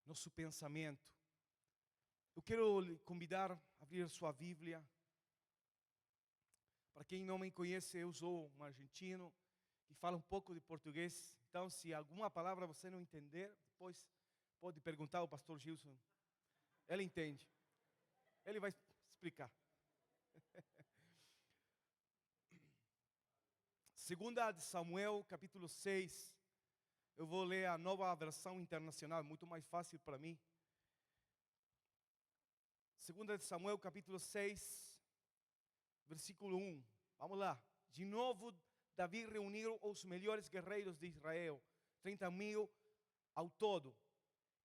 nosso pensamento. Eu quero lhe convidar a abrir sua Bíblia. Para quem não me conhece, eu sou um argentino que fala um pouco de português. Então, se alguma palavra você não entender, depois pode perguntar ao pastor Gilson. Ele entende. Ele vai explicar. Segunda de Samuel, capítulo 6. Eu vou ler a nova versão internacional, muito mais fácil para mim. Segunda de Samuel, capítulo 6, versículo 1. Vamos lá. De novo, Davi reuniu os melhores guerreiros de Israel, 30.000 ao todo.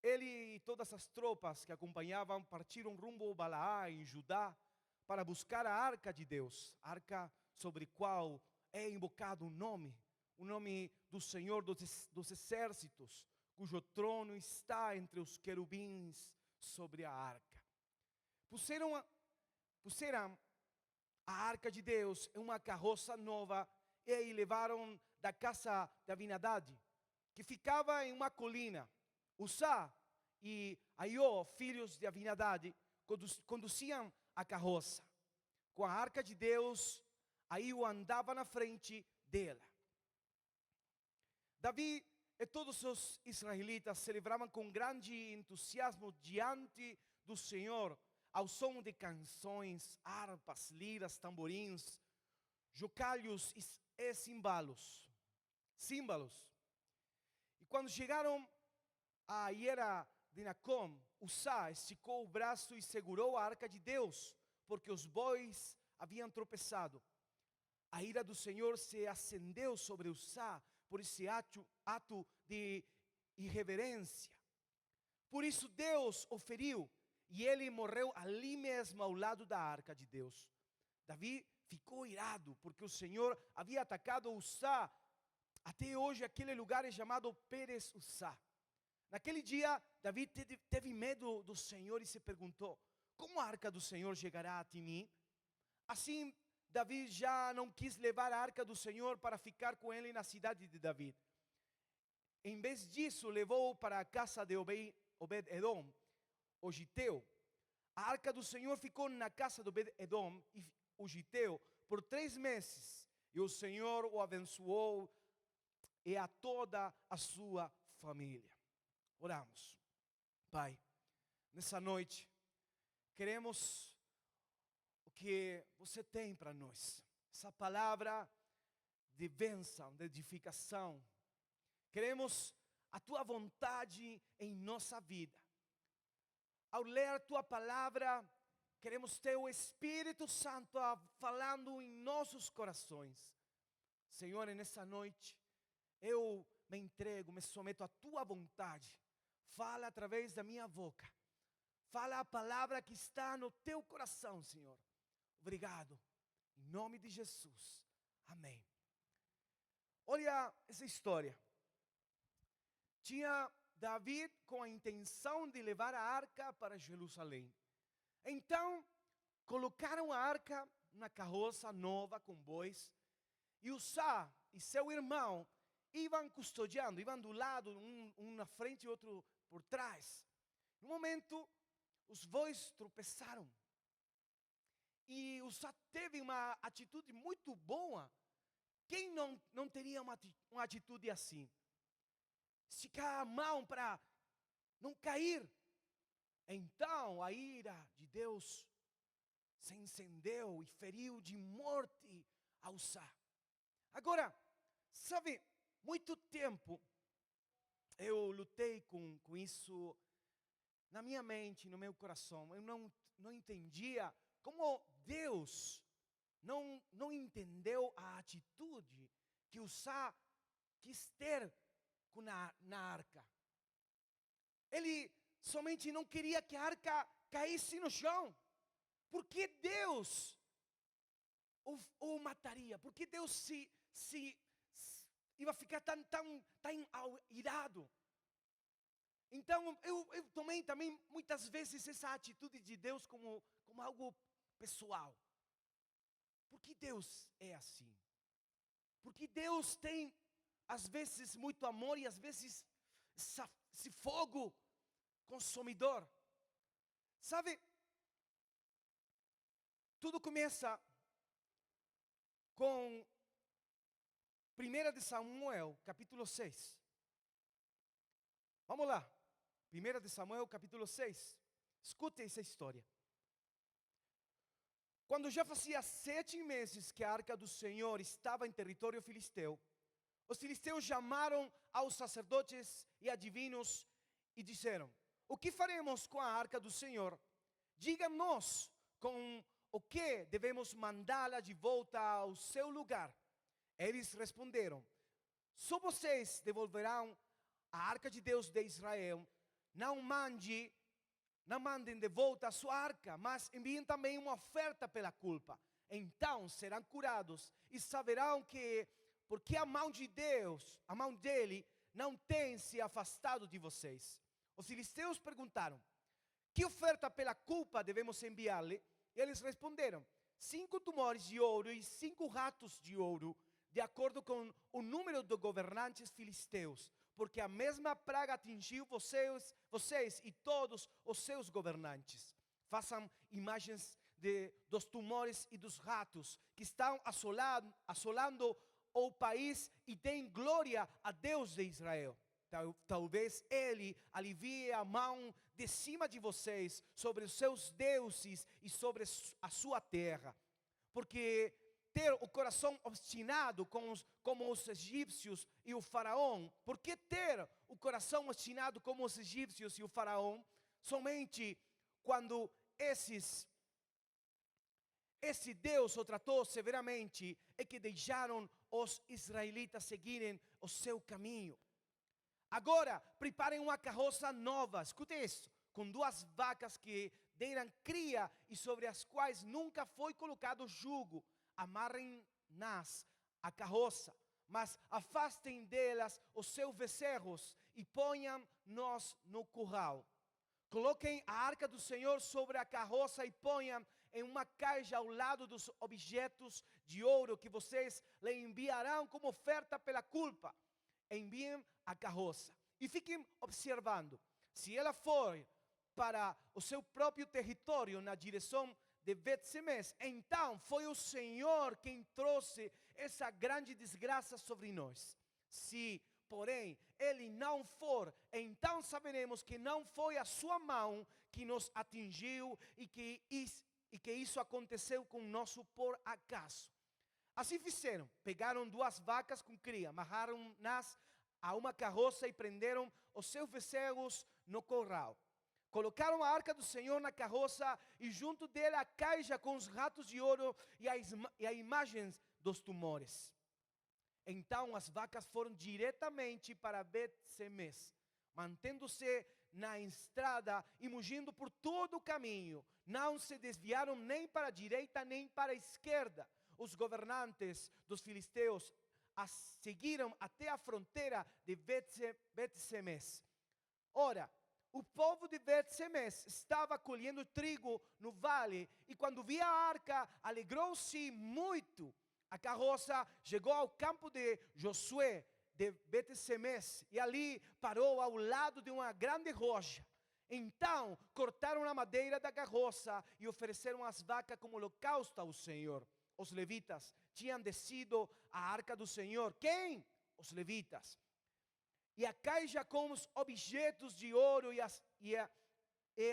Ele e todas as tropas que acompanhavam partiram rumo a Balaá, em Judá, para buscar a arca de Deus, a arca sobre a qual é invocado o nome do Senhor dos exércitos, cujo trono está entre os querubins sobre a arca. Puseram a arca de Deus em uma carroça nova e a levaram da casa de Abinadab, que ficava em uma colina. Uzá e Aiô, filhos de Abinadab, conduziam a carroça. Com a arca de Deus, Aiô andava na frente dela. Davi e todos os israelitas celebravam com grande entusiasmo diante do Senhor, ao som de canções, harpas, liras, tamborins, chocalhos e címbalos. E quando chegaram à era de Nacom, Uzá esticou o braço e segurou a arca de Deus, porque os bois haviam tropeçado. A ira do Senhor se acendeu sobre Uzá por esse ato de irreverência. Por isso Deus o feriu e ele morreu ali mesmo ao lado da arca de Deus. Davi ficou irado porque o Senhor havia atacado Uzá. Até hoje aquele lugar é chamado Pérez Uzá. Naquele dia Davi teve medo do Senhor e se perguntou: como a arca do Senhor chegará até mim? Assim Davi já não quis levar a arca do Senhor para ficar com ele na cidade de Davi. Em vez disso, levou para a casa de Obed-Edom, o giteu. A arca do Senhor ficou na casa de Obed-Edom, o giteu, por 3 meses. E o Senhor o abençoou e a toda a sua família. Oramos. Pai, nessa noite, queremos que você tem para nós, essa palavra de bênção, de edificação. Queremos a tua vontade em nossa vida. Ao ler a tua palavra, queremos ter o Espírito Santo falando em nossos corações. Senhor, nessa noite, eu me entrego, me someto à tua vontade. Fala através da minha boca. Fala a palavra que está no teu coração, Senhor. Obrigado. Em nome de Jesus. Amém. Olha essa história. Tinha Davi com a intenção de levar a arca para Jerusalém. Então, colocaram a arca na carroça nova com bois. E Uzá e seu irmão iam custodiando, iam do lado, um na frente e outro por trás. No momento, os bois tropeçaram. E Uzá teve uma atitude muito boa. Quem não teria uma atitude assim? Esticar a mão para não cair. Então a ira de Deus se incendeu e feriu de morte a Uzá. Agora, sabe, muito tempo eu lutei com isso na minha mente, no meu coração. Eu não entendia como Deus não entendeu a atitude que Uzá quis ter na arca. Ele somente não queria que a arca caísse no chão. Por que Deus o mataria? Por que Deus se ia ficar tão irado? Então eu tomei também muitas vezes essa atitude de Deus como algo pessoal. Por que Deus é assim? Porque Deus tem às vezes muito amor e às vezes esse fogo consumidor. Sabe, tudo começa com 1 de Samuel, capítulo 6. Vamos lá. 1 de Samuel, capítulo 6. Escute essa história. Quando já fazia 7 meses que a arca do Senhor estava em território filisteu, os filisteus chamaram aos sacerdotes e adivinhos e disseram: o que faremos com a arca do Senhor? Diga-nos com o que devemos mandá-la de volta ao seu lugar. Eles responderam: só vocês devolverão a arca de Deus de Israel. Não mandem de volta a sua arca, mas enviem também uma oferta pela culpa. Então serão curados e saberão que, porque a mão de Deus, a mão dele, não tem se afastado de vocês. Os filisteus perguntaram: que oferta pela culpa devemos enviar-lhe? E eles responderam: 5 tumores de ouro e 5 ratos de ouro, de acordo com o número de governantes filisteus, porque a mesma praga atingiu vocês e todos os seus governantes. Façam imagens dos tumores e dos ratos que estão assolando o país e deem glória a Deus de Israel. Talvez Ele alivie a mão de cima de vocês sobre os seus deuses e sobre a sua terra. Porque ter o coração obstinado como os egípcios e o faraó, por que ter o coração obstinado como os egípcios e o faraó? Somente quando esse Deus o tratou severamente é que deixaram os israelitas seguirem o seu caminho. Agora, preparem uma carroça nova, escute isso, com 2 vacas que deram cria e sobre as quais nunca foi colocado jugo. Amarrem-nas a carroça, mas afastem delas os seus becerros e ponham-nos no curral. Coloquem a arca do Senhor sobre a carroça e ponham em uma caixa ao lado dos objetos de ouro que vocês lhe enviarão como oferta pela culpa. Enviem a carroça e fiquem observando. Se ela for para o seu próprio território na direção de Bet-Semes, então foi o Senhor quem trouxe essa grande desgraça sobre nós. Se, porém, ele não for, então saberemos que não foi a sua mão que nos atingiu e que isso aconteceu conosco por acaso. Assim fizeram, pegaram 2 vacas com cria, amarraram-nas a uma carroça e prenderam os seus becerros no corral. Colocaram a arca do Senhor na carroça e junto dela a caixa com os ratos de ouro e a imagem dos tumores. Então as vacas foram diretamente para Bet-Semes, mantendo-se na estrada e mugindo por todo o caminho. Não se desviaram nem para a direita nem para a esquerda. Os governantes dos filisteus as seguiram até a fronteira de Bet-Semes. Ora, o povo de Bet-Semes estava colhendo trigo no vale e quando viu a arca, alegrou-se muito. A carroça chegou ao campo de Josué de Bet-Semes e ali parou ao lado de uma grande rocha. Então cortaram a madeira da carroça e ofereceram as vacas como holocausto ao Senhor. Os levitas tinham descido a arca do Senhor. Quem? Os levitas. E a caixa com os objetos de ouro e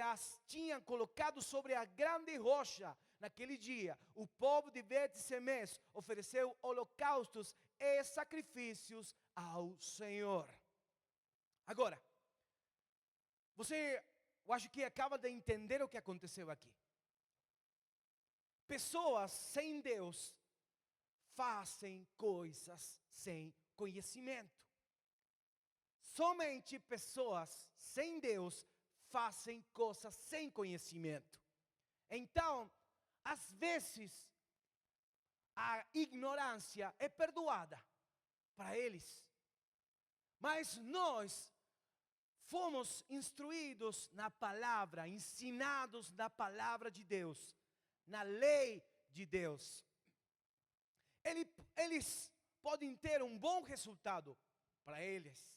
as tinham colocado sobre a grande rocha. Naquele dia, o povo de Bet-Semes ofereceu holocaustos e sacrifícios ao Senhor. Agora, eu acho que acaba de entender o que aconteceu aqui. Pessoas sem Deus fazem coisas sem conhecimento. Somente pessoas sem Deus fazem coisas sem conhecimento. Então, às vezes, a ignorância é perdoada para eles. Mas nós fomos instruídos na palavra, ensinados na palavra de Deus, na lei de Deus. Eles podem ter um bom resultado para eles.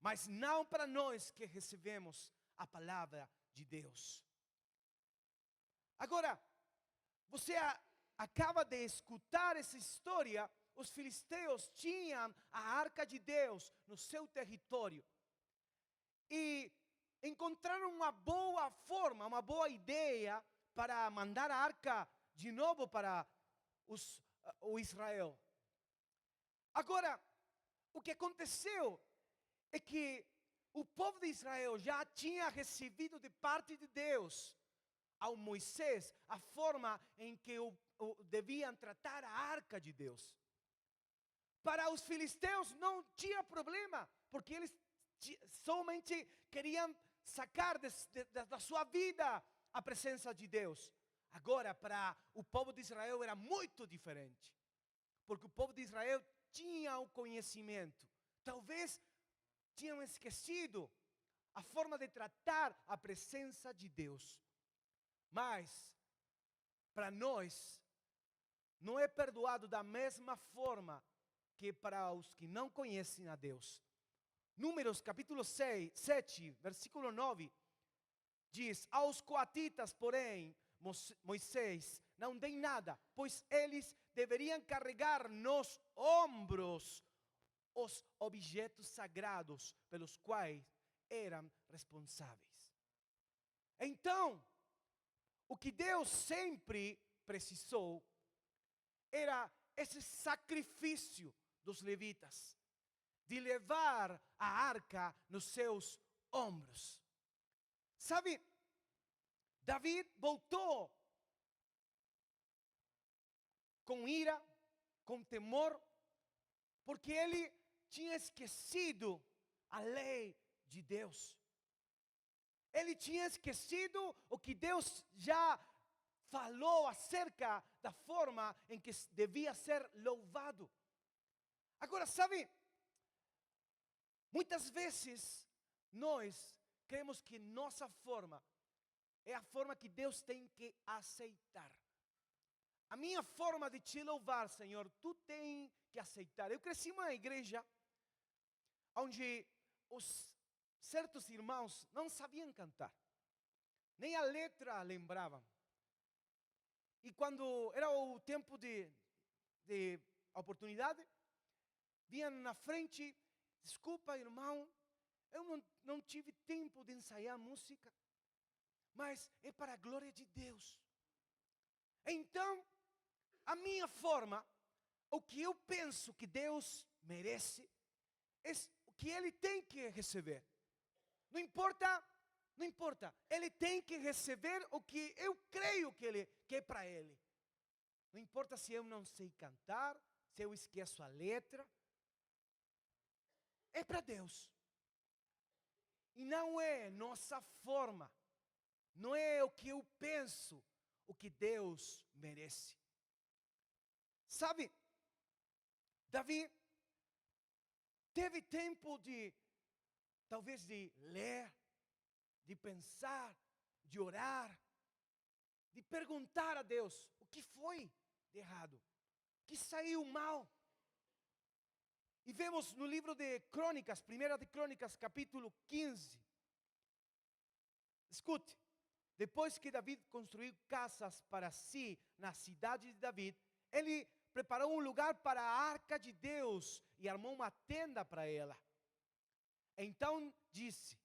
mas não para nós que recebemos a palavra de Deus. Agora, você acaba de escutar essa história. Os filisteus tinham a arca de Deus no seu território. E encontraram uma boa forma, uma boa ideia para mandar a arca de novo para o Israel. Agora, o que aconteceu é que o povo de Israel já tinha recebido de parte de Deus ao Moisés a forma em que deviam tratar a arca de Deus. Para os filisteus não tinha problema, porque eles somente queriam sacar da sua vida a presença de Deus. Agora, para o povo de Israel era muito diferente, porque o povo de Israel tinha o conhecimento. Talvez tinham esquecido a forma de tratar a presença de Deus. Mas, para nós, não é perdoado da mesma forma que para os que não conhecem a Deus. Números capítulo 7, versículo 9, diz: aos coatitas, porém, Moisés não dei nada, pois eles deveriam carregar nos ombros os objetos sagrados pelos quais eram responsáveis. Então, o que Deus sempre precisou era esse sacrifício dos levitas, de levar a arca nos seus ombros. Sabe, David voltou com ira, com temor, porque ele tinha esquecido a lei de Deus. Ele tinha esquecido o que Deus já falou acerca da forma em que devia ser louvado. Agora, sabe, muitas vezes nós cremos que nossa forma é a forma que Deus tem que aceitar. A minha forma de te louvar, Senhor, tu tem que aceitar. Eu cresci em uma igreja onde os certos irmãos não sabiam cantar, nem a letra lembravam. E quando era o tempo de oportunidade, vinham na frente: desculpa, irmão, eu não tive tempo de ensaiar música, mas é para a glória de Deus. Então, a minha forma, o que eu penso que Deus merece, é o que Ele tem que receber. Não importa, Ele tem que receber o que eu creio que é para Ele. Não importa se eu não sei cantar, se eu esqueço a letra. É para Deus. E não é nossa forma, não é o que eu penso, o que Deus merece. Sabe, Davi teve tempo talvez de ler, de pensar, de orar, de perguntar a Deus o que foi de errado, o que saiu mal. E vemos no livro de Crônicas, 1 de Crônicas, capítulo 15. Escute, depois que Davi construiu casas para si na cidade de Davi, ele preparou um lugar para a arca de Deus e armou uma tenda para ela. Então disse: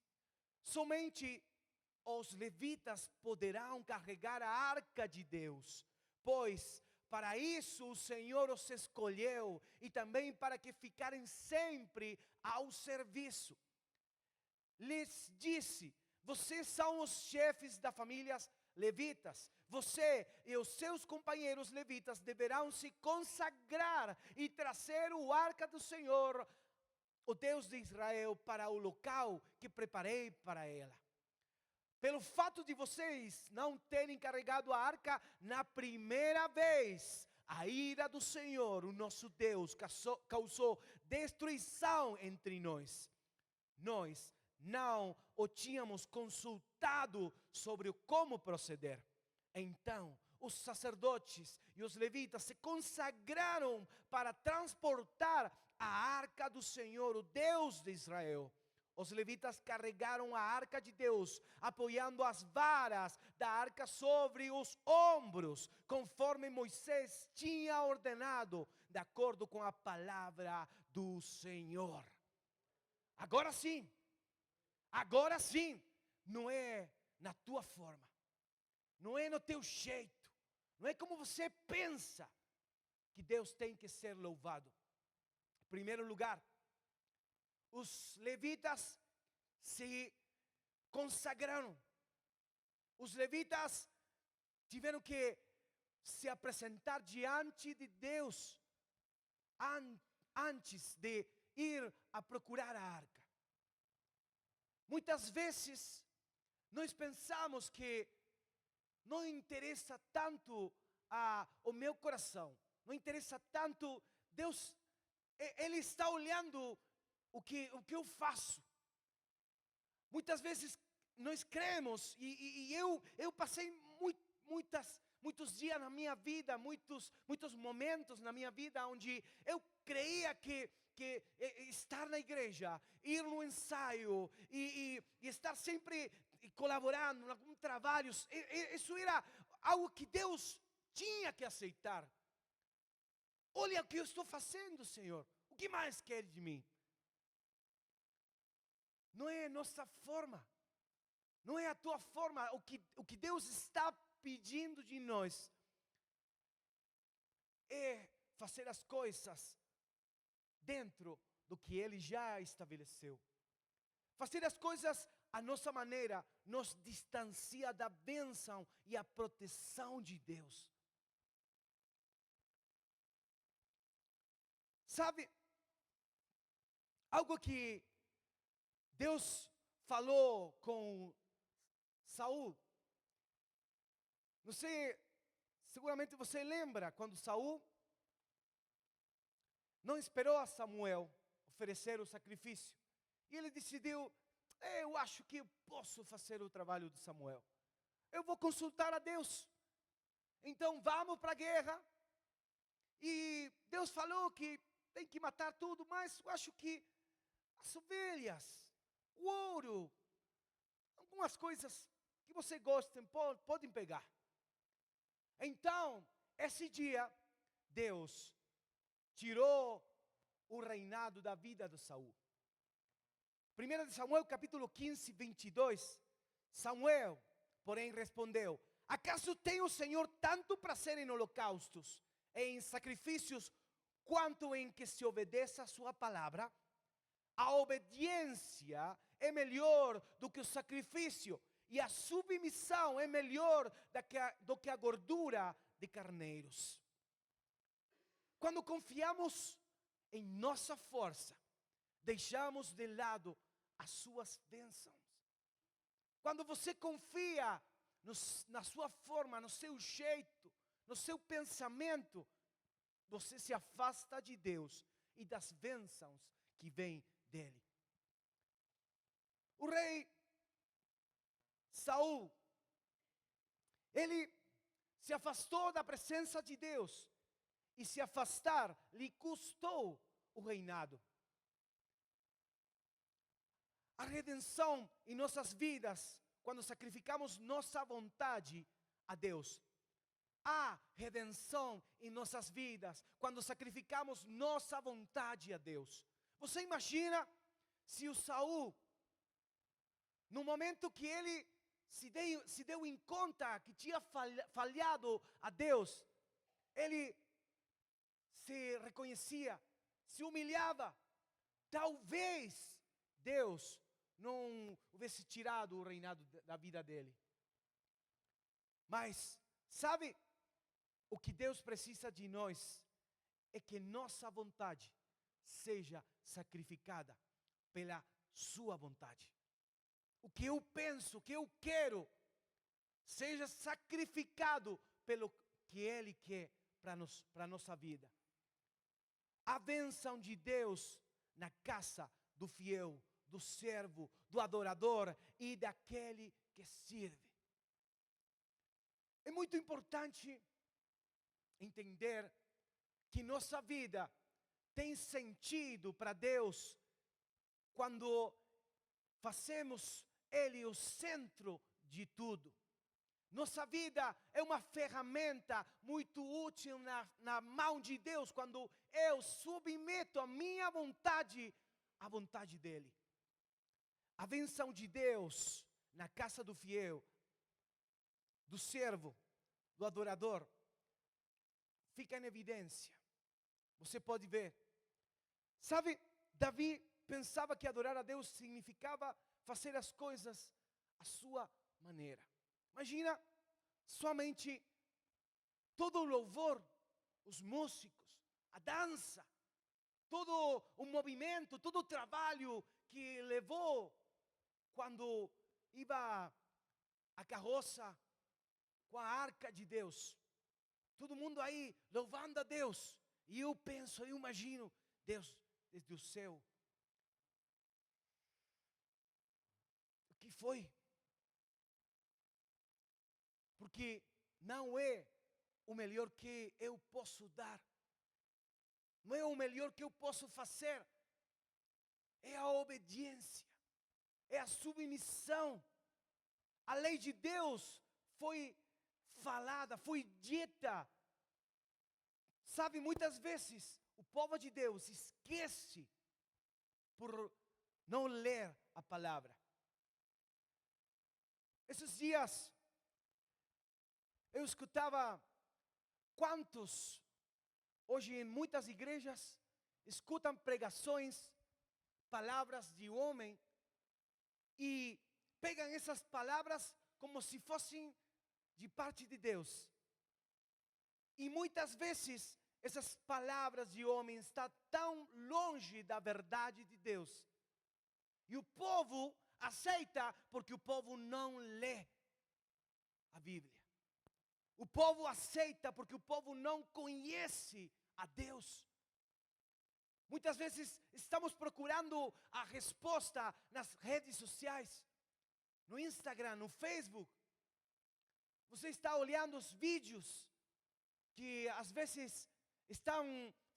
somente os levitas poderão carregar a arca de Deus, pois para isso o Senhor os escolheu, e também para que ficarem sempre ao serviço. Lhes disse: vocês são os chefes das famílias levitas. Você e os seus companheiros levitas deverão se consagrar e trazer o arca do Senhor, o Deus de Israel, para o local que preparei para ela. Pelo fato de vocês não terem carregado a arca na primeira vez, a ira do Senhor, o nosso Deus, causou destruição entre nós. Nós não o tínhamos consultado sobre como proceder. Então, os sacerdotes e os levitas se consagraram para transportar a arca do Senhor, o Deus de Israel. Os levitas carregaram a arca de Deus, apoiando as varas da arca sobre os ombros, conforme Moisés tinha ordenado, de acordo com a palavra do Senhor. Agora sim, não é na tua forma, não é no teu jeito, não é como você pensa que Deus tem que ser louvado. Em primeiro lugar, os levitas se consagraram. Os levitas tiveram que se apresentar diante de Deus antes de ir a procurar a arca. Muitas vezes nós pensamos que não interessa tanto o meu coração, não interessa tanto Deus. Ele está olhando o que eu faço. Muitas vezes nós cremos, e eu passei muitos dias na minha vida, muitos momentos na minha vida, onde eu creia que estar na igreja, ir no ensaio, e estar sempre colaborando em algum trabalho, isso era algo que Deus tinha que aceitar. Olha o que eu estou fazendo, Senhor, o que mais quer de mim? Não é a nossa forma, não é a tua forma. O que Deus está pedindo de nós é fazer as coisas dentro do que Ele já estabeleceu. Fazer as coisas à nossa maneira nos distancia da bênção e a proteção de Deus. Sabe, algo que Deus falou com Saul. Não sei, seguramente você lembra quando Saul não esperou a Samuel oferecer o sacrifício. E ele decidiu, eu acho que eu posso fazer o trabalho de Samuel. Eu vou consultar a Deus. Então vamos para a guerra. E Deus falou que tem que matar tudo, mas eu acho que as ovelhas, o ouro, algumas coisas que você gosta, podem pegar. Então, esse dia, Deus tirou o reinado da vida de Saul. 1 Samuel capítulo 15, 22. Samuel, porém, respondeu: acaso tem o Senhor tanto prazer em holocaustos e em sacrifícios, quanto em que se obedeça a sua palavra? A obediência é melhor do que o sacrifício, e a submissão é melhor do que a gordura de carneiros. Quando confiamos em nossa força, deixamos de lado as suas bênçãos. Quando você confia na sua forma, no seu jeito, no seu pensamento, você se afasta de Deus e das bênçãos que vêm dele. O rei Saul, ele se afastou da presença de Deus, e se afastar lhe custou o reinado. A redenção em nossas vidas, quando sacrificamos nossa vontade a Deus. Há redenção em nossas vidas quando sacrificamos nossa vontade a Deus. Você imagina se o Saul, no momento que ele se deu em conta que tinha falhado a Deus, ele se reconhecia, se humilhava. Talvez Deus não houvesse tirado o reinado da vida dele. Mas, sabe, o que Deus precisa de nós é que nossa vontade seja sacrificada pela sua vontade. O que eu penso, o que eu quero, seja sacrificado pelo que Ele quer para a nossa vida. A bênção de Deus na casa do fiel, do servo, do adorador e daquele que serve. É muito importante entender que nossa vida tem sentido para Deus quando fazemos Ele o centro de tudo. Nossa vida é uma ferramenta muito útil na mão de Deus, quando eu submeto a minha vontade à vontade dEle. A bênção de Deus na casa do fiel, do servo, do adorador, fica em evidência. Você pode ver. Sabe, Davi pensava que adorar a Deus significava fazer as coisas à sua maneira. Imagina somente todo o louvor, os músicos, a dança, todo o movimento, todo o trabalho que levou quando ia a carroça com a arca de Deus. Todo mundo aí louvando a Deus. E eu penso, eu imagino, Deus desde o céu. O que foi? Porque não é o melhor que eu posso dar. Não é o melhor que eu posso fazer. É a obediência. É a submissão. A lei de Deus foi falada, foi dita. Sabe, muitas vezes o povo de Deus esquece por não ler a palavra. Esses dias eu escutava quantos hoje em muitas igrejas escutam pregações, palavras de homem e pegam essas palavras como se fossem de parte de Deus. E muitas vezes essas palavras de homem estão tão longe da verdade de Deus. E o povo aceita porque o povo não lê a Bíblia. O povo aceita porque o povo não conhece a Deus. Muitas vezes estamos procurando a resposta nas redes sociais, no Instagram, no Facebook. Você está olhando os vídeos que às vezes estão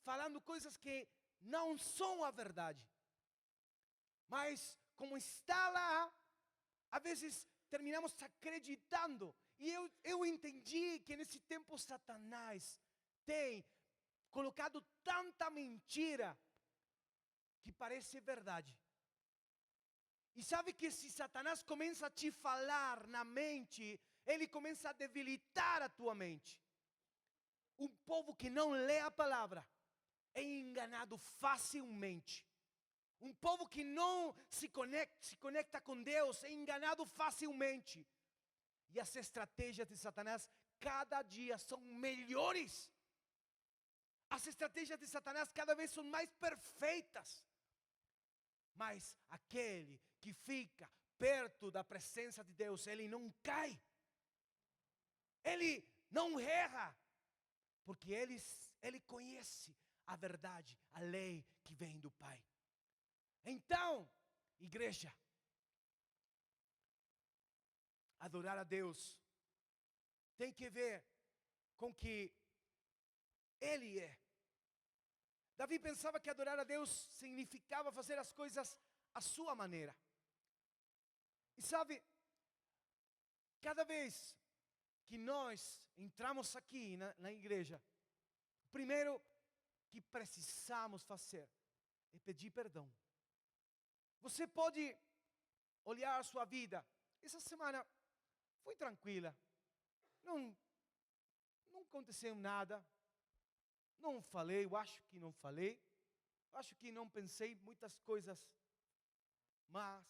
falando coisas que não são a verdade. Mas como está lá, às vezes terminamos acreditando. E eu entendi que nesse tempo Satanás tem colocado tanta mentira que parece verdade. E sabe que se Satanás começa a te falar na mente, ele começa a debilitar a tua mente. Um povo que não lê a palavra é enganado facilmente. Um povo que não se conecta com Deus é enganado facilmente. E as estratégias de Satanás cada dia são melhores. As estratégias de Satanás cada vez são mais perfeitas. Mas aquele que fica perto da presença de Deus, ele não cai. Ele não erra. Porque ele conhece a verdade, a lei que vem do Pai. Então, igreja, adorar a Deus tem que ver com que Ele é. Davi pensava que adorar a Deus significava fazer as coisas à sua maneira. E sabe, cada vez que nós entramos aqui na igreja, o primeiro que precisamos fazer é pedir perdão. Você pode olhar a sua vida. Essa semana foi tranquila. Não aconteceu nada. Não falei, eu acho que não falei. Eu acho que não pensei muitas coisas más,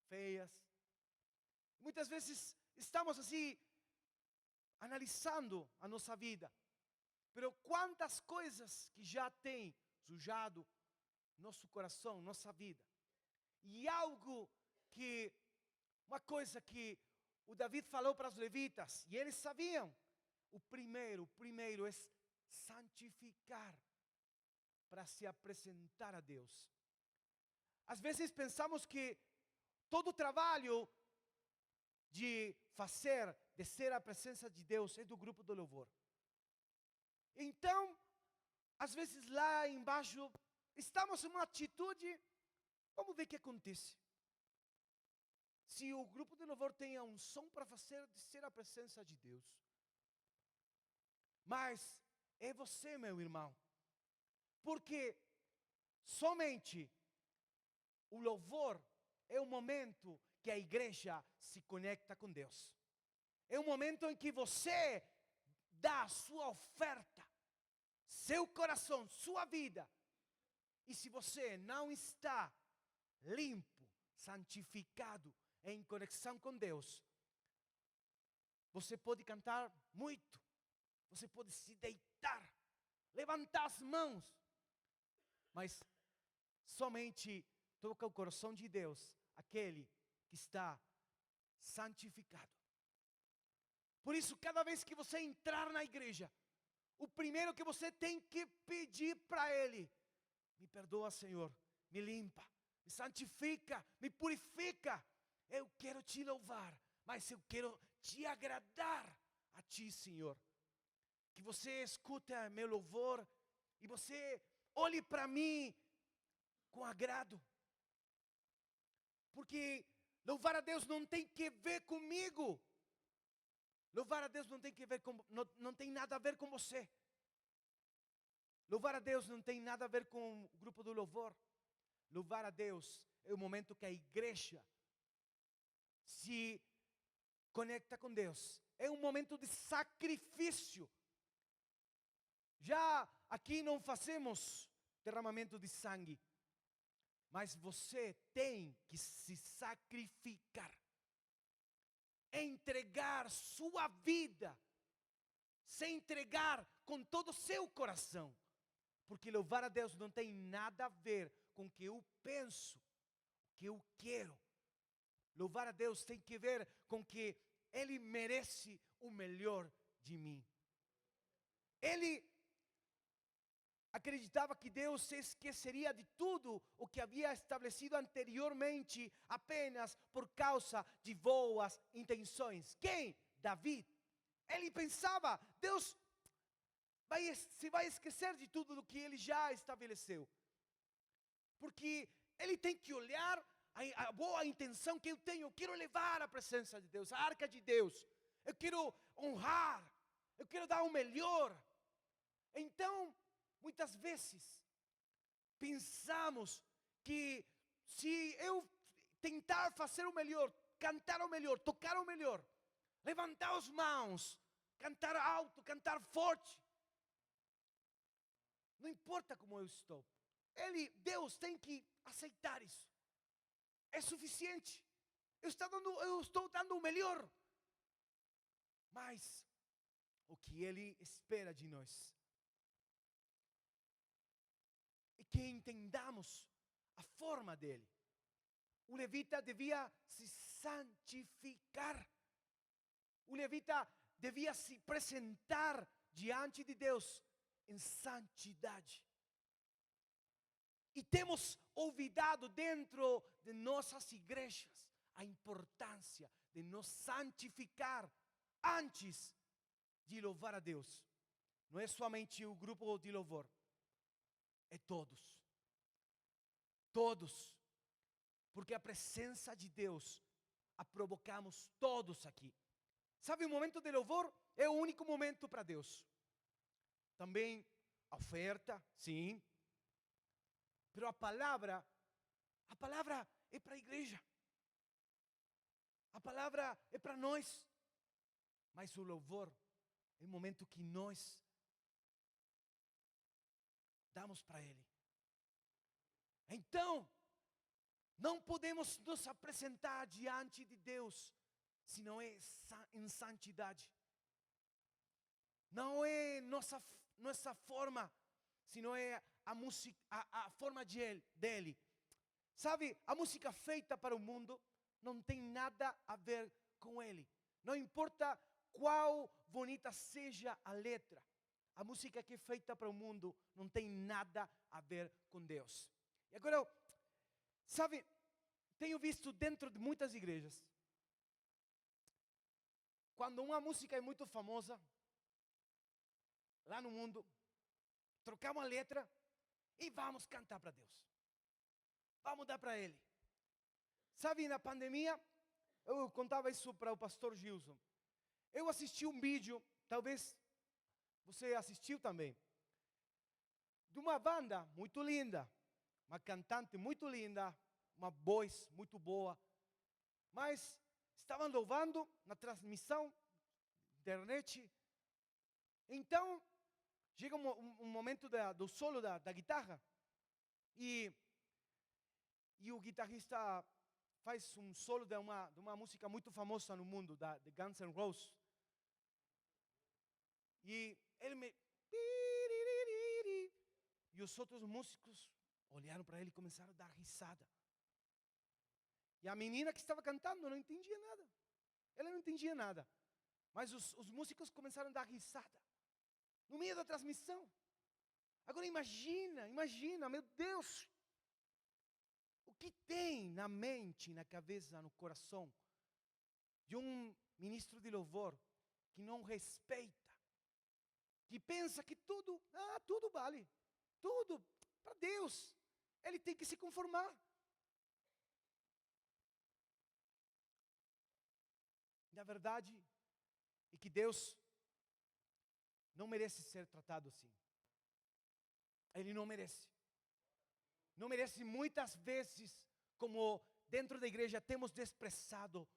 feias. Muitas vezes estamos assim, analisando a nossa vida. Pero quantas coisas que já tem sujado nosso coração, nossa vida. E uma coisa que o Davi falou para os levitas, e eles sabiam, o primeiro é santificar para se apresentar a Deus. Às vezes pensamos que todo o trabalho de fazer, descer a presença de Deus é do grupo do louvor. Então, às vezes lá embaixo, estamos em uma atitude, vamos ver o que acontece. se o grupo de louvor tem a unção para fazer descer a presença de Deus. Mas é você, meu irmão. Porque somente o louvor é o momento que a igreja se conecta com Deus. É o momento em que você dá a sua oferta, seu coração, sua vida. E se você não está limpo, santificado, em conexão com Deus, você pode cantar muito, você pode se deitar, levantar as mãos, mas somente toca o coração de Deus aquele que está santificado. Por isso, cada vez que você entrar na igreja, o primeiro que você tem que pedir para Ele: me perdoa, Senhor, me limpa, me santifica, me purifica. Eu quero te louvar, mas eu quero te agradar a ti, Senhor. Que você escute meu louvor e você olhe para mim com agrado. Porque louvar a Deus não tem que ver comigo. Louvar a Deus não tem não tem nada a ver com você. Louvar a Deus não tem nada a ver com o grupo do louvor. Louvar a Deus é o momento que a igreja se conecta com Deus. É um momento de sacrifício. Já aqui não fazemos derramamento de sangue, mas você tem que se sacrificar, entregar sua vida, se entregar com todo o seu coração, porque louvar a Deus não tem nada a ver com o que eu penso, o que eu quero. Louvar a Deus tem que ver com que Ele merece o melhor de mim. Ele acreditava que Deus se esqueceria de tudo o que havia estabelecido anteriormente apenas por causa de boas intenções. Quem? Davi. Ele pensava: Deus se vai esquecer de tudo do que Ele já estabeleceu. Porque Ele tem que olhar a boa intenção que eu tenho. Eu quero levar a presença de Deus, a arca de Deus. Eu quero honrar, eu quero dar o melhor. Então, muitas vezes, pensamos que se eu tentar fazer o melhor, cantar o melhor, tocar o melhor, levantar as mãos, cantar alto, cantar forte, não importa como eu estou, Deus tem que aceitar isso. É suficiente. Eu estou dando o melhor. Mas o que Ele espera de nós é que entendamos a forma dele. O levita devia se santificar. O levita devia se apresentar diante de Deus em santidade. E temos olvidado dentro de nossas igrejas a importância de nos santificar antes de louvar a Deus. Não é somente o grupo de louvor, é todos. Todos. Porque a presença de Deus a provocamos todos aqui. Sabe, o momento de louvor é o único momento para Deus. Também a oferta, sim. Pero a palavra é para a igreja. A palavra é para nós. Mas o louvor é o momento que nós damos para Ele. Então, não podemos nos apresentar diante de Deus se não é em santidade. Não é nossa forma, se não é a música, a forma dele. Sabe, a música feita para o mundo não tem nada a ver com Ele. Não importa qual bonita seja a letra. A música que é feita para o mundo não tem nada a ver com Deus. E agora, sabe, tenho visto dentro de muitas igrejas, quando uma música é muito famosa, lá no mundo, trocamos a letra e vamos cantar para Deus. Vamos dar para Ele. Sabe, na pandemia, Eu contava isso para o pastor Gilson. Eu assisti um vídeo, talvez você assistiu também, de uma banda muito linda, uma cantante muito linda, uma voz muito boa, mas estavam louvando na transmissão internet. Então, chega um momento do solo da guitarra e o guitarrista faz um solo de uma música muito famosa no mundo, de Guns N' Roses. E ele me... E os outros músicos olharam para ele e começaram a dar risada. E a menina que estava cantando não entendia nada. Ela não entendia nada. Mas os músicos começaram a dar risada. No meio da transmissão. Agora imagina, meu Deus. O que tem na mente, na cabeça, no coração de um ministro de louvor que não respeita, que pensa que tudo vale, tudo para Deus, ele tem que se conformar. Na verdade, é que Deus não merece ser tratado assim. Ele não merece. Não merece muitas vezes, como dentro da igreja temos desprezado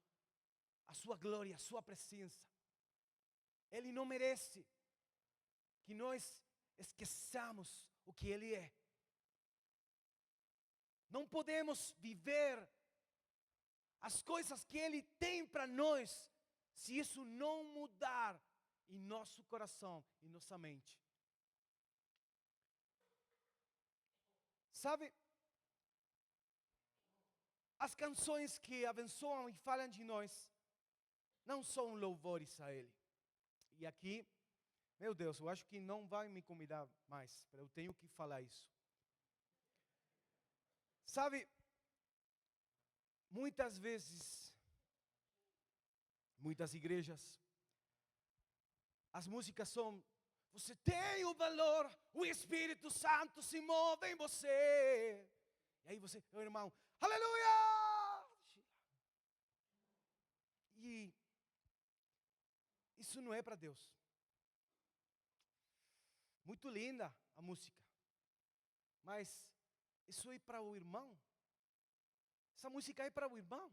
a sua glória, a sua presença. Ele não merece que nós esqueçamos o que Ele é. Não podemos viver as coisas que Ele tem para nós, se isso não mudar em nosso coração, em nossa mente. Sabe, as canções que abençoam e falam de nós, não são louvores a Ele. E aqui, meu Deus, eu acho que não vai me convidar mais, eu tenho que falar isso. Sabe, muitas vezes, muitas igrejas, as músicas são: você tem o valor, o Espírito Santo se move em você. E aí você, meu irmão, aleluia! E isso não é para Deus. Muito linda a música, mas isso é para o irmão. Essa música é para o irmão.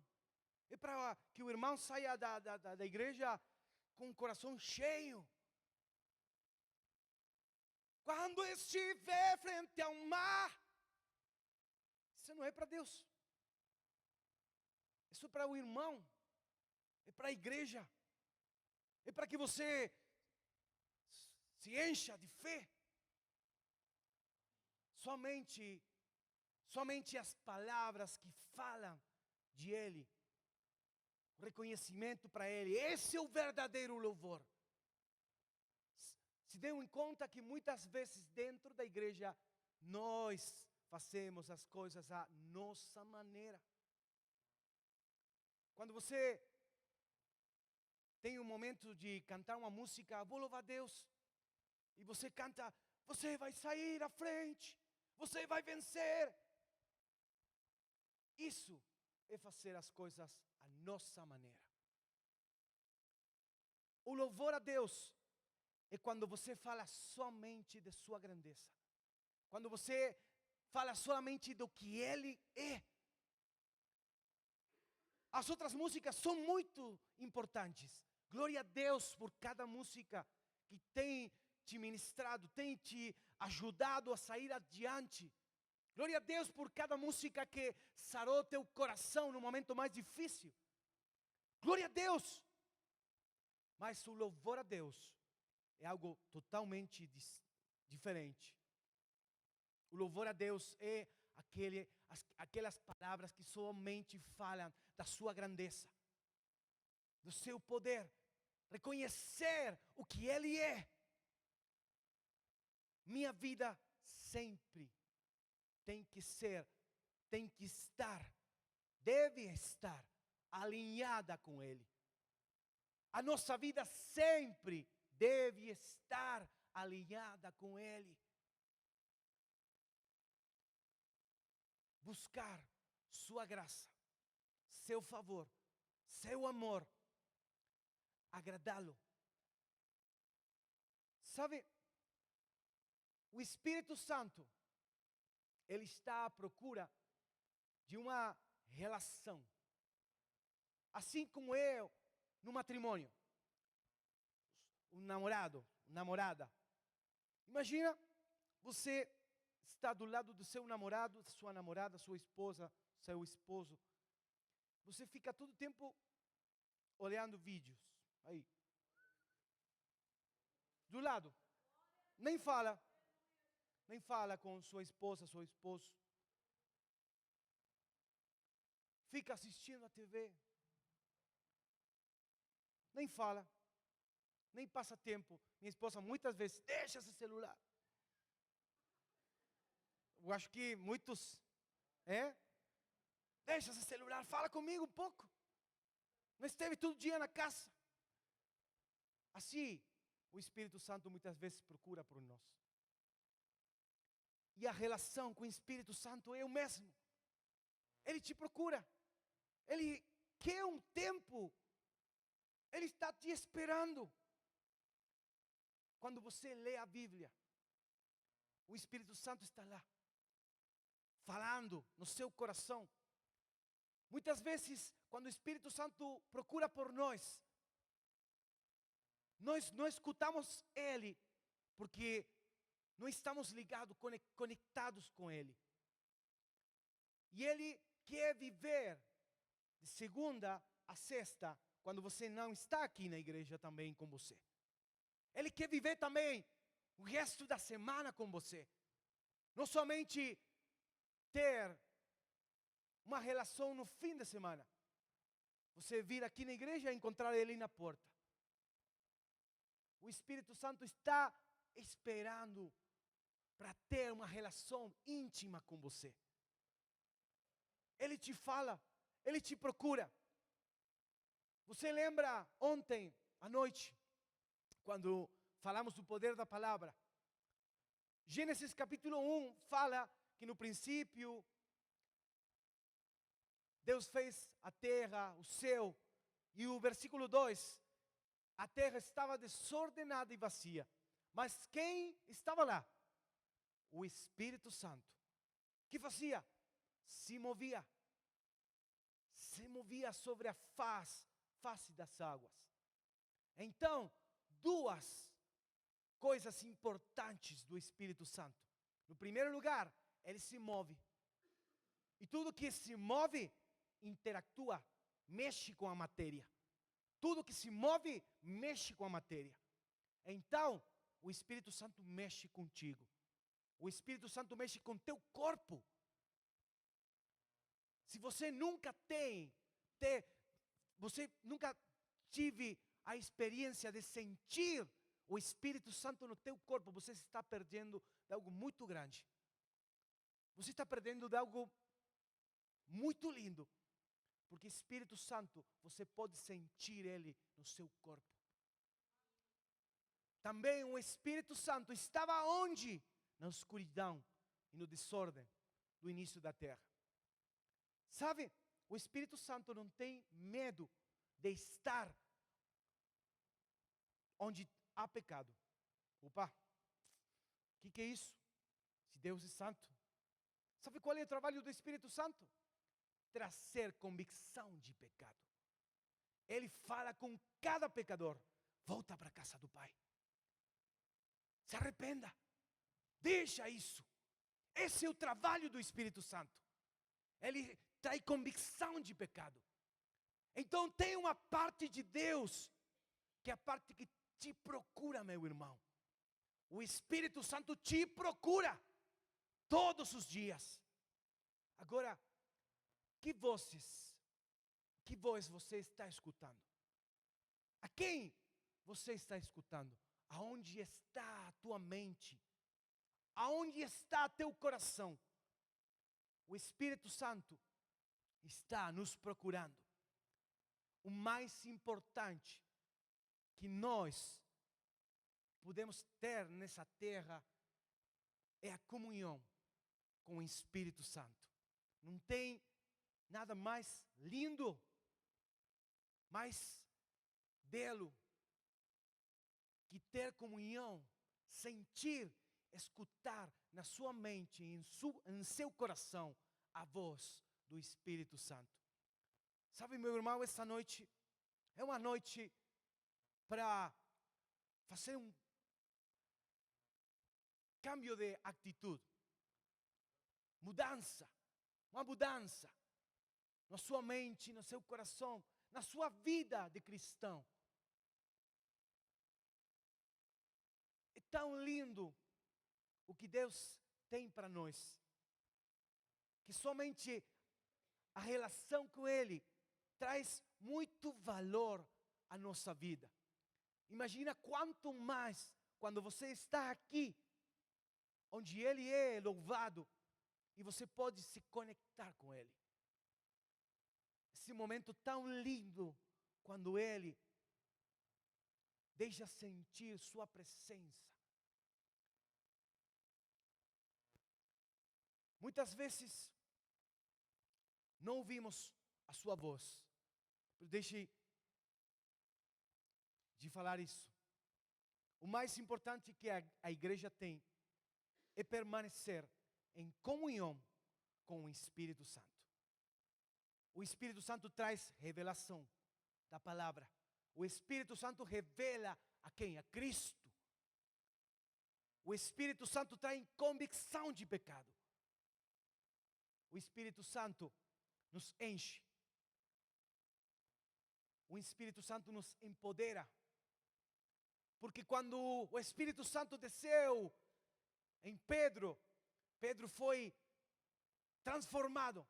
É para que o irmão saia da igreja com o coração cheio. Quando estiver frente ao mar. Isso não é para Deus. Isso é para o irmão. É para a igreja. É para que você se encha de fé. Somente as palavras que falam de Ele, o reconhecimento para Ele, esse é o verdadeiro louvor. Se deu em conta que muitas vezes dentro da igreja nós fazemos as coisas à nossa maneira. Quando você tem um momento de cantar uma música, vou louvar a Deus, e você canta, você vai sair à frente, você vai vencer. Isso é fazer as coisas à nossa maneira. O louvor a Deus é quando você fala somente de sua grandeza. Quando você fala somente do que Ele é. As outras músicas são muito importantes. Glória a Deus por cada música que tem te ministrado, tem te ajudado a sair adiante. Glória a Deus por cada música que sarou teu coração no momento mais difícil. Glória a Deus. Mas o louvor a Deus é algo totalmente diferente. O louvor a Deus é aquelas palavras que somente falam da sua grandeza, do seu poder, reconhecer o que Ele é. Minha vida sempre tem que estar, deve estar alinhada com Ele. A nossa vida sempre deve estar alinhada com Ele. Buscar sua graça, seu favor, seu amor, agradá-lo. Sabe, o Espírito Santo, ele está à procura de uma relação. Assim como eu no matrimônio, um namorado, namorada. Imagina, você está do lado do seu namorado, sua namorada, sua esposa, seu esposo. Você fica todo o tempo olhando vídeos. Aí. Do lado. Nem fala. Nem fala com sua esposa, seu esposo. Fica assistindo a TV. Nem fala. Nem passa tempo. Minha esposa muitas vezes deixa esse celular. Eu acho que muitos, deixa esse celular, fala comigo um pouco. Não esteve todo dia na casa. Assim, o Espírito Santo muitas vezes procura por nós. E a relação com o Espírito Santo é o mesmo. Ele te procura. Ele quer um tempo. Ele está te esperando. Quando você lê a Bíblia, o Espírito Santo está lá, falando no seu coração. Muitas vezes, quando o Espírito Santo procura por nós não escutamos Ele, porque não estamos ligados, conectados com Ele. E Ele quer viver de segunda a sexta, quando você não está aqui na igreja também com você. Ele quer viver também o resto da semana com você. Não somente ter uma relação no fim de semana. Você vir aqui na igreja e encontrar Ele na porta. O Espírito Santo está esperando para ter uma relação íntima com você. Ele te fala, Ele te procura. Você lembra ontem à noite, quando falamos do poder da palavra? Gênesis capítulo 1 fala que no princípio Deus fez a terra, o céu, e o versículo 2, a terra estava desordenada e vazia. Mas quem estava lá? O Espírito Santo. Que fazia? Se movia sobre a face das águas. Então, duas coisas importantes do Espírito Santo. No primeiro lugar, ele se move. E tudo que se move, interactua, mexe com a matéria. Tudo que se move, mexe com a matéria. Então, o Espírito Santo mexe contigo. O Espírito Santo mexe com teu corpo. Se você nunca você nunca tive a experiência de sentir o Espírito Santo no teu corpo, você está perdendo de algo muito grande. Você está perdendo de algo muito lindo. Porque Espírito Santo, você pode sentir Ele no seu corpo. Também o Espírito Santo estava onde? Na escuridão e no desordem do início da terra. Sabe, o Espírito Santo não tem medo de estar onde há pecado. Opa, o que é isso? Se Deus é santo. Sabe qual é o trabalho do Espírito Santo? Trazer convicção de pecado. Ele fala com cada pecador: volta para a casa do Pai. Se arrependa. Deixa isso. Esse é o trabalho do Espírito Santo. Ele traz convicção de pecado. Então tem uma parte de Deus, que é a parte que te procura, meu irmão. O Espírito Santo te procura todos os dias. Agora, que voz você está escutando? A quem você está escutando? Aonde está a tua mente? Aonde está teu coração? O Espírito Santo está nos procurando. O mais importante que nós podemos ter nessa terra é a comunhão com o Espírito Santo. Não tem nada mais lindo mais dele, que ter comunhão, sentir, escutar na sua mente, em seu coração, a voz do Espírito Santo. Sabe, meu irmão, essa noite é uma noite para fazer um cambio de atitude, mudança, uma mudança na sua mente, no seu coração, na sua vida de cristão. É tão lindo o que Deus tem para nós, que somente a relação com Ele traz muito valor à nossa vida. Imagina quanto mais quando você está aqui, onde Ele é louvado, e você pode se conectar com Ele. Esse momento tão lindo, quando Ele deixa sentir sua presença. Muitas vezes não ouvimos a sua voz. Deixe de falar isso. O mais importante que a igreja tem é permanecer em comunhão com o Espírito Santo. O Espírito Santo traz revelação da palavra. O Espírito Santo revela a quem? A Cristo. O Espírito Santo traz convicção de pecado. O Espírito Santo nos enche. O Espírito Santo nos empodera. Porque quando o Espírito Santo desceu em Pedro, Pedro foi transformado.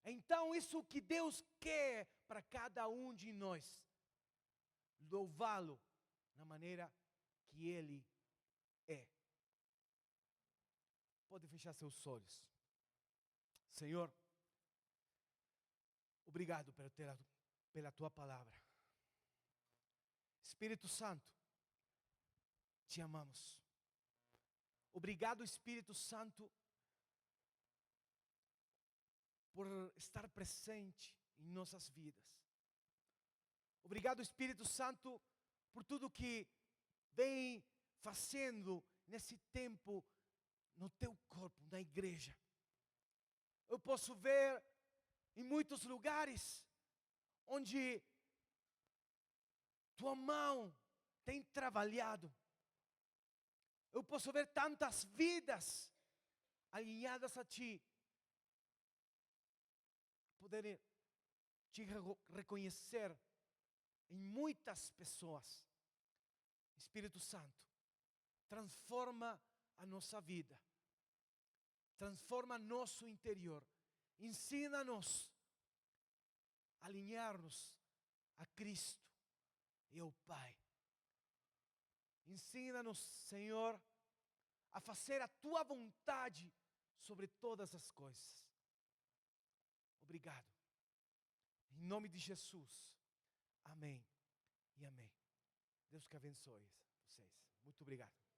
Então isso que Deus quer para cada um de nós, louvá-lo na maneira que Ele é. Pode fechar seus olhos. Senhor, obrigado pela tua palavra. Espírito Santo, te amamos. Obrigado, Espírito Santo, por estar presente em nossas vidas. Obrigado, Espírito Santo, por tudo que vem fazendo nesse tempo no teu corpo, na igreja. Eu posso ver em muitos lugares onde tua mão tem trabalhado. Eu posso ver tantas vidas alinhadas a ti, poder te reconhecer em muitas pessoas. Espírito Santo, transforma a nossa vida, transforma nosso interior, ensina-nos a alinhar-nos a Cristo e ao Pai. Ensina-nos, Senhor, a fazer a tua vontade sobre todas as coisas. Obrigado. Em nome de Jesus. Amém e amém. Deus que abençoe vocês. Muito obrigado.